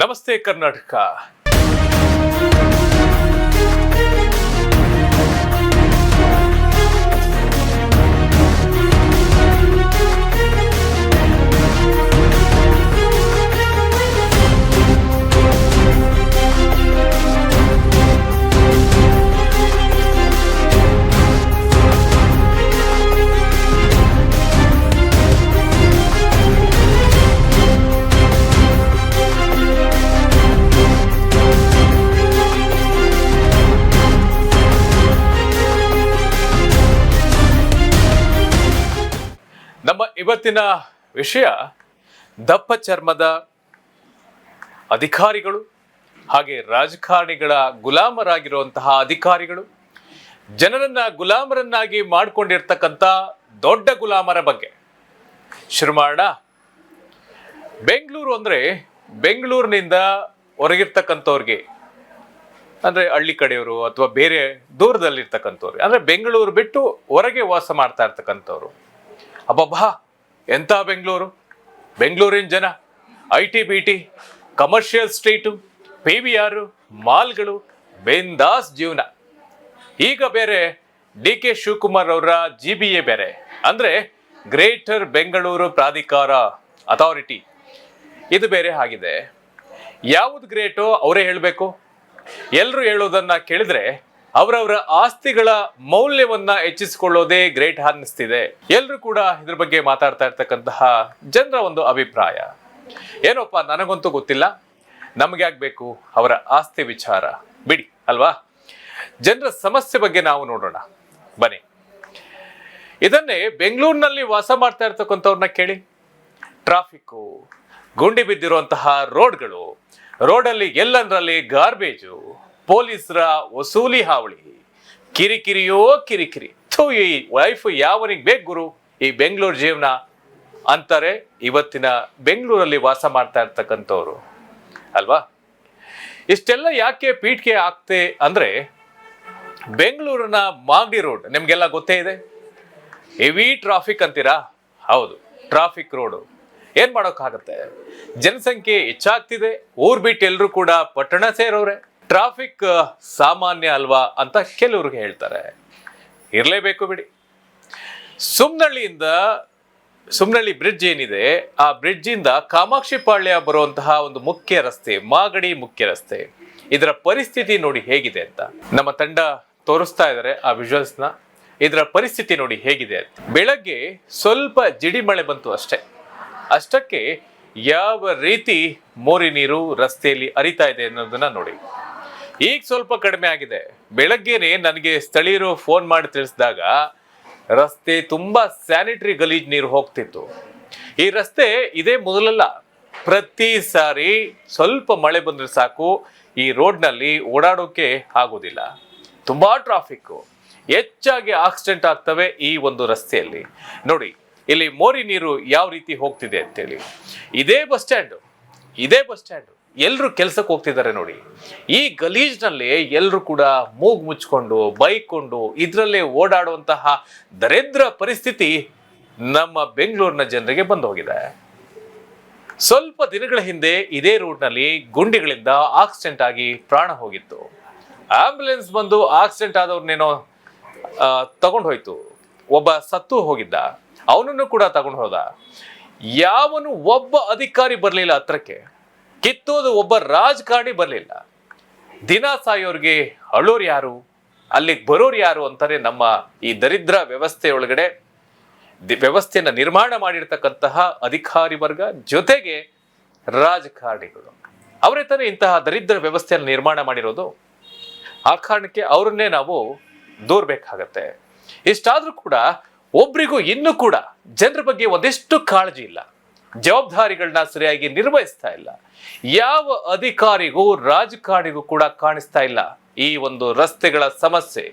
ನಮಸ್ತೆ ಕರ್ನಾಟಕ. ನಮ್ಮ ಇವತ್ತಿನ ವಿಷಯ ದಪ್ಪ ಚರ್ಮದ ಅಧಿಕಾರಿಗಳು ಹಾಗೆ ರಾಜಕಾರಣಿಗಳ ಗುಲಾಮರಾಗಿರುವಂತಹ ಅಧಿಕಾರಿಗಳು, ಜನರನ್ನ ಗುಲಾಮರನ್ನಾಗಿ ಮಾಡಿಕೊಂಡಿರ್ತಕ್ಕಂಥ ದೊಡ್ಡ ಗುಲಾಮರ ಬಗ್ಗೆ ಶುರು ಮಾಡೋಣ. ಬೆಂಗಳೂರು ಅಂದರೆ ಬೆಂಗಳೂರಿನಿಂದ ಹೊರಗಿರ್ತಕ್ಕಂಥವ್ರಿಗೆ, ಅಂದರೆ ಹಳ್ಳಿ ಕಡೆಯವರು ಅಥವಾ ಬೇರೆ ದೂರದಲ್ಲಿರ್ತಕ್ಕಂಥವ್ರು, ಅಂದರೆ ಬೆಂಗಳೂರು ಬಿಟ್ಟು ಹೊರಗೆ ವಾಸ ಮಾಡ್ತಾ ಇರ್ತಕ್ಕಂಥವ್ರು, ಅಬ್ಬಬ್ಬಾ ಎಂಥ ಬೆಂಗಳೂರು, ಬೆಂಗಳೂರಿನ ಜನ IT-BT, ಕಮರ್ಷಿಯಲ್ ಸ್ಟ್ರೀಟು, PVR, ಮಾಲ್ಗಳು, ಬಿಂದಾಸ್ ಜೀವನ. ಈಗ ಬೇರೆ DK ಶಿವಕುಮಾರ್ ಅವರ GBA ಬೇರೆ, ಅಂದರೆ ಗ್ರೇಟರ್ ಬೆಂಗಳೂರು ಪ್ರಾಧಿಕಾರ ಅಥಾರಿಟಿ, ಇದು ಬೇರೆ ಆಗಿದೆ. ಯಾವುದು ಗ್ರೇಟೋ ಅವರೇ ಹೇಳಬೇಕು. ಎಲ್ಲರೂ ಹೇಳೋದನ್ನ ಕೇಳಿದ್ರೆ ಅವರವರ ಆಸ್ತಿಗಳ ಮೌಲ್ಯವನ್ನ ಹೆಚ್ಚಿಸಿಕೊಳ್ಳೋದೇ ಗ್ರೇಟ್ ಅನ್ನಿಸ್ತಿದೆ. ಎಲ್ಲರೂ ಕೂಡ ಇದ್ರ ಬಗ್ಗೆ ಮಾತಾಡ್ತಾ ಇರ್ತಕ್ಕಂತಹ ಜನರ ಒಂದು ಅಭಿಪ್ರಾಯ. ಏನೋಪ್ಪ ನನಗಂತೂ ಗೊತ್ತಿಲ್ಲ, ನಮ್ಗೆ ಆಗ್ಬೇಕು ಅವರ ಆಸ್ತಿ ವಿಚಾರ, ಬಿಡಿ ಅಲ್ವಾ. ಜನರ ಸಮಸ್ಯೆ ಬಗ್ಗೆ ನಾವು ನೋಡೋಣ ಬನ್ನಿ. ಇದನ್ನೇ ಬೆಂಗಳೂರಿನಲ್ಲಿ ವಾಸ ಮಾಡ್ತಾ ಇರ್ತಕ್ಕಂಥವ್ರನ್ನ ಕೇಳಿ. ಟ್ರಾಫಿಕ್ಕು, ಗುಂಡಿ ಬಿದ್ದಿರುವಂತಹ ರೋಡ್ಗಳು, ರೋಡಲ್ಲಿ ಎಲ್ಲಂದ್ರಲ್ಲಿ ಗಾರ್ಬೇಜು, ಪೊಲೀಸರ ವಸೂಲಿ ಹಾವಳಿ, ಕಿರಿಕಿರಿಯೋ ಕಿರಿಕಿರಿ. ಈ ಲೈಫ್ ಯಾವನಿಗೆ ಬೇಕು ಗುರು ಈ ಬೆಂಗಳೂರು ಜೀವನ ಅಂತಾರೆ ಇವತ್ತಿನ ಬೆಂಗಳೂರಲ್ಲಿ ವಾಸ ಮಾಡ್ತಾ ಇರ್ತಕ್ಕಂಥವ್ರು ಅಲ್ವಾ. ಇಷ್ಟೆಲ್ಲ ಯಾಕೆ ಪೀಠಿಕೆ ಆಗ್ತೆ ಅಂದ್ರೆ, ಬೆಂಗಳೂರಿನ ಮಾಗಡಿ ರೋಡ್ ನಿಮ್ಗೆಲ್ಲ ಗೊತ್ತೇ ಇದೆ. ಹೆವಿ ಟ್ರಾಫಿಕ್ ಅಂತೀರಾ? ಹೌದು, ಟ್ರಾಫಿಕ್ ರೋಡು. ಏನ್ ಮಾಡೋಕ್ಕಾಗತ್ತೆ, ಜನಸಂಖ್ಯೆ ಹೆಚ್ಚಾಗ್ತಿದೆ, ಊರ್ ಬಿಟ್ಟು ಎಲ್ರು ಕೂಡ ಪಟ್ಟಣ ಸೇರೋರೆ. ಟ್ರಾಫಿಕ್ ಸಾಮಾನ್ಯ ಅಲ್ವಾ ಅಂತ ಕೆಲವ್ರಿಗೆ ಹೇಳ್ತಾರೆ, ಇರಲೇಬೇಕು ಬಿಡಿ. ಸುಮ್ನಳ್ಳಿ ಬ್ರಿಡ್ಜ್ ಏನಿದೆ, ಆ ಬ್ರಿಡ್ಜ್ ಇಂದ ಕಾಮಾಕ್ಷಿ ಪಾಳ್ಯ ಬರುವಂತಹ ಒಂದು ಮುಖ್ಯ ರಸ್ತೆ, ಮಾಗಡಿ ಮುಖ್ಯ ರಸ್ತೆ, ಇದರ ಪರಿಸ್ಥಿತಿ ನೋಡಿ ಹೇಗಿದೆ ಅಂತ ನಮ್ಮ ತಂಡ ತೋರಿಸ್ತಾ ಇದ್ದಾರೆ ಆ ವಿಜುವಲ್ಸ್ ನ. ಇದರ ಪರಿಸ್ಥಿತಿ ನೋಡಿ ಹೇಗಿದೆ ಅಂತ. ಬೆಳಗ್ಗೆ ಸ್ವಲ್ಪ ಜಿಡಿ ಮಳೆ ಬಂತು ಅಷ್ಟಕ್ಕೆ ಯಾವ ರೀತಿ ಮೋರಿ ನೀರು ರಸ್ತೆಯಲ್ಲಿ ಹರಿತಾ ಇದೆ ಅನ್ನೋದನ್ನ ನೋಡಿ. ಈಗ ಸ್ವಲ್ಪ ಕಡಿಮೆ ಆಗಿದೆ. ಬೆಳಗ್ಗೆನೆ ನನಗೆ ಸ್ಥಳೀಯರು ಫೋನ್ ಮಾಡಿ ತಿಳಿಸಿದಾಗ ರಸ್ತೆ ತುಂಬಾ ಸ್ಯಾನಿಟರಿ ಗಲೀಜ್ ನೀರು ಹೋಗ್ತಿತ್ತು. ಈ ರಸ್ತೆ ಇದೇ ಮೊದಲಲ್ಲ, ಪ್ರತಿ ಸಾರಿ ಸ್ವಲ್ಪ ಮಳೆ ಬಂದ್ರೆ ಸಾಕು ಈ ರೋಡ್ನಲ್ಲಿ ಓಡಾಡೋಕೆ ಆಗೋದಿಲ್ಲ. ತುಂಬಾ ಟ್ರಾಫಿಕ್, ಹೆಚ್ಚಾಗಿ ಆಕ್ಸಿಡೆಂಟ್ ಆಗ್ತವೆ ಈ ಒಂದು ರಸ್ತೆಯಲ್ಲಿ. ನೋಡಿ ಇಲ್ಲಿ ಮೋರಿ ನೀರು ಯಾವ ರೀತಿ ಹೋಗ್ತಿದೆ ಅಂತೇಳಿ. ಇದೇ ಬಸ್ ಸ್ಟ್ಯಾಂಡ್ ಎಲ್ರು ಕೆಲ್ಸಕ್ಕೆ ಹೋಗ್ತಿದ್ದಾರೆ ನೋಡಿ. ಈ ಗಲೀಜ್ನಲ್ಲಿ ಎಲ್ರು ಕೂಡ ಮೂಗು ಮುಚ್ಕೊಂಡು ಬೈಕೊಂಡು ಇದ್ರಲ್ಲೇ ಓಡಾಡುವಂತಹ ದರಿದ್ರ ಪರಿಸ್ಥಿತಿ ನಮ್ಮ ಬೆಂಗಳೂರಿನ ಜನರಿಗೆ ಬಂದು ಹೋಗಿದೆ. ಸ್ವಲ್ಪ ದಿನಗಳ ಹಿಂದೆ ಇದೇ ರೋಡ್ನಲ್ಲಿ ಗುಂಡಿಗಳಿಂದ ಆಕ್ಸಿಡೆಂಟ್ ಆಗಿ ಪ್ರಾಣ ಹೋಗಿತ್ತು. ಆಂಬ್ಯುಲೆನ್ಸ್ ಬಂದು ಆಕ್ಸಿಡೆಂಟ್ ಆದವ್ರನ್ನೇನೋ ತಗೊಂಡು ಹೋಯ್ತು. ಒಬ್ಬ ಸತ್ತು ಹೋಗಿದ್ದ, ಅವನನ್ನು ಕೂಡ ತಗೊಂಡು ಹೋದ. ಯಾವನು ಒಬ್ಬ ಅಧಿಕಾರಿ ಬರಲಿಲ್ಲ ಹತ್ರಕ್ಕೆ, ಕಿತ್ತೋದು ಒಬ್ಬ ರಾಜಕಾರಣಿ ಬರಲಿಲ್ಲ. ದಿನ ಸಾಯೋರ್ಗೆ ಅಳೋರು ಯಾರು, ಅಲ್ಲಿಗೆ ಬರೋರು ಯಾರು ಅಂತಾರೆ ನಮ್ಮ ಈ ದರಿದ್ರ ವ್ಯವಸ್ಥೆ ಒಳಗಡೆ. ವ್ಯವಸ್ಥೆಯನ್ನ ನಿರ್ಮಾಣ ಮಾಡಿರ್ತಕ್ಕಂತಹ ಅಧಿಕಾರಿ ವರ್ಗ ಜೊತೆಗೆ ರಾಜಕಾರಣಿಗಳು, ಅವರೇ ತಾನೇ ಇಂತಹ ದರಿದ್ರ ವ್ಯವಸ್ಥೆಯನ್ನು ನಿರ್ಮಾಣ ಮಾಡಿರೋದು. ಆ ಕಾರಣಕ್ಕೆ ಅವರನ್ನೇ ನಾವು ದೂರಬೇಕಾಗತ್ತೆ. ಇಷ್ಟಾದ್ರೂ ಕೂಡ ಒಬ್ರಿಗೂ ಇನ್ನೂ ಕೂಡ ಜನರ ಬಗ್ಗೆ ಒಂದಿಷ್ಟು ಕಾಳಜಿ ಇಲ್ಲ, ಜವಾಬ್ದಾರಿಗಳನ್ನ ಸರಿಯಾಗಿ ನಿರ್ವಹಿಸ್ತಾ ಇಲ್ಲ. ಯಾವ ಅಧಿಕಾರಿಗೂ ರಾಜಕಾರಣಿಗೂ ಕೂಡ ಕಾಣಿಸ್ತಾ ಇಲ್ಲ ಈ ಒಂದು ರಸ್ತೆಗಳ ಸಮಸ್ಯೆ.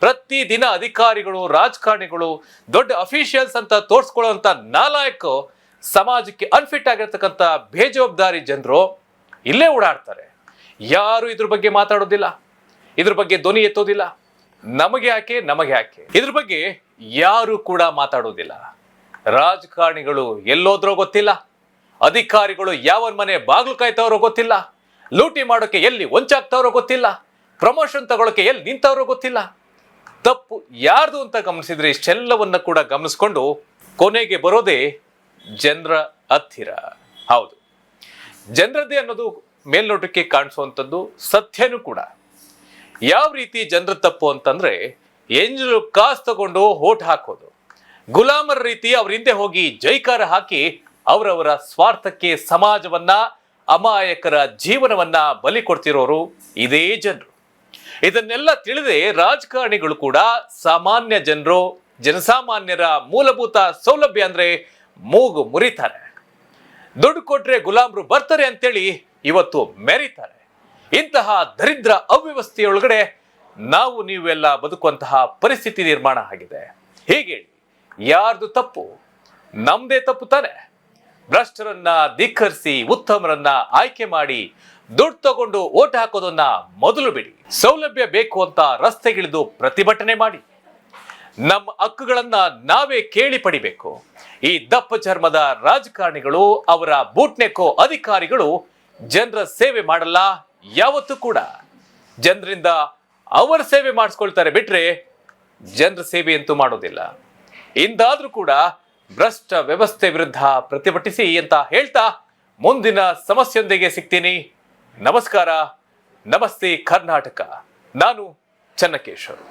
ಪ್ರತಿದಿನ ಅಧಿಕಾರಿಗಳು, ರಾಜಕಾರಣಿಗಳು, ದೊಡ್ಡ ಅಫಿಷಿಯಲ್ಸ್ ಅಂತ ತೋರ್ಸ್ಕೊಳ್ಳುವಂತ ನಾಲಾಯಕ, ಸಮಾಜಕ್ಕೆ ಅನ್ಫಿಟ್ ಆಗಿರ್ತಕ್ಕಂಥ ಬೇಜವಾಬ್ದಾರಿ ಜನರು ಇಲ್ಲೇ ಓಡಾಡ್ತಾರೆ. ಯಾರು ಇದ್ರ ಬಗ್ಗೆ ಮಾತಾಡೋದಿಲ್ಲ, ಇದ್ರ ಬಗ್ಗೆ ಧ್ವನಿ ಎತ್ತೋದಿಲ್ಲ. ನಮಗೆ ಯಾಕೆ ಇದ್ರ ಬಗ್ಗೆ ಯಾರು ಕೂಡ ಮಾತಾಡೋದಿಲ್ಲ. ರಾಜಕಾರಣಿಗಳು ಎಲ್ಲೋದ್ರೋ ಗೊತ್ತಿಲ್ಲ, ಅಧಿಕಾರಿಗಳು ಯಾವ ಮನೆ ಬಾಗಿಲು ಕಾಯ್ತವರೋ ಗೊತ್ತಿಲ್ಲ. ಲೂಟಿ ಮಾಡೋಕೆ ಎಲ್ಲಿ ವಂಚಾಗ್ತಾವ್ರೋ ಗೊತ್ತಿಲ್ಲ, ಪ್ರಮೋಷನ್ ತಗೊಳಕ್ಕೆ ಎಲ್ಲಿ ನಿಂತವ್ರೋ ಗೊತ್ತಿಲ್ಲ. ತಪ್ಪು ಯಾರ್ದು ಅಂತ ಗಮನಿಸಿದ್ರೆ ಇಷ್ಟೆಲ್ಲವನ್ನ ಕೂಡ ಗಮನಿಸ್ಕೊಂಡು ಕೊನೆಗೆ ಬರೋದೇ ಜನರ ಹತ್ತಿರ. ಹೌದು, ಜನರದ್ದೇ ಅನ್ನೋದು ಮೇಲ್ನೋಟಕ್ಕೆ ಕಾಣಿಸುವಂಥದ್ದು ಸತ್ಯನೂ ಕೂಡ. ಯಾವ ರೀತಿ ಜನರ ತಪ್ಪು ಅಂತಂದ್ರೆ, ಎಂಜಲು ಕಾಸು ತಗೊಂಡು ಓಟ್ ಹಾಕೋದು, ಗುಲಾಮರ ರೀತಿ ಅವ್ರ ಹಿಂದೆ ಹೋಗಿ ಜೈಕಾರ ಹಾಕಿ ಅವರವರ ಸ್ವಾರ್ಥಕ್ಕೆ ಸಮಾಜವನ್ನ, ಅಮಾಯಕರ ಜೀವನವನ್ನ ಬಲಿ ಕೊಡ್ತಿರೋರು ಇದೇ ಜನರು. ಇದನ್ನೆಲ್ಲ ತಿಳಿದೇ ರಾಜಕಾರಣಿಗಳು ಕೂಡ ಸಾಮಾನ್ಯ ಜನರು, ಜನಸಾಮಾನ್ಯರ ಮೂಲಭೂತ ಸೌಲಭ್ಯ ಅಂದ್ರೆ ಮೂಗು ಮುರಿತಾರೆ. ದುಡ್ಡು ಕೊಟ್ರೆ ಗುಲಾಮರು ಬರ್ತಾರೆ ಅಂತೇಳಿ ಇವತ್ತು ಮೆರಿತಾರೆ. ಇಂತಹ ದರಿದ್ರ ಅವ್ಯವಸ್ಥೆಯೊಳಗಡೆ ನಾವು ನೀವೆಲ್ಲ ಬದುಕುವಂತಹ ಪರಿಸ್ಥಿತಿ ನಿರ್ಮಾಣ ಆಗಿದೆ. ಹೀಗೆ ಯಾರ್ದು ತಪ್ಪು? ನಮ್ದೇ ತಪ್ಪು ತಾನೆ. ಭ್ರಷ್ಟರನ್ನ ಧಿಕ್ಕರಿಸಿ ಉತ್ತಮರನ್ನ ಆಯ್ಕೆ ಮಾಡಿ ದುಡ್ಡು ತಗೊಂಡು ಓಟ್ ಹಾಕೋದನ್ನ ಮೊದಲು ಬಿಡಿ. ಸೌಲಭ್ಯ ಬೇಕು ಅಂತ ರಸ್ತೆಗಿಳಿದು ಪ್ರತಿಭಟನೆ ಮಾಡಿ. ನಮ್ಮ ಹಕ್ಕುಗಳನ್ನ ನಾವೇ ಕೇಳಿ ಪಡಿಬೇಕು. ಈ ದಪ್ಪ ಚರ್ಮದ ರಾಜಕಾರಣಿಗಳು, ಅವರ ಬೂಟ್ನೆಕ್ಕೋ ಅಧಿಕಾರಿಗಳು ಜನರ ಸೇವೆ ಮಾಡಲ್ಲ ಯಾವತ್ತೂ ಕೂಡ. ಜನರಿಂದ ಅವರ ಸೇವೆ ಮಾಡಿಸ್ಕೊಳ್ತಾರೆ ಬಿಟ್ರೆ ಜನರ ಸೇವೆ ಅಂತೂ ಮಾಡೋದಿಲ್ಲ. ಇಂದಾದ್ರೂ ಕೂಡ ಭ್ರಷ್ಟ ವ್ಯವಸ್ಥೆ ವಿರುದ್ಧ ಪ್ರತಿಭಟಿಸಿ ಅಂತ ಹೇಳ್ತಾ ಮುಂದಿನ ಸಮಸ್ಯೆಯೊಂದಿಗೆ ಸಿಗ್ತೀನಿ. ನಮಸ್ಕಾರ. ನಮಸ್ತೆ ಕರ್ನಾಟಕ. ನಾನು ಚನ್ನಕೇಶವ್.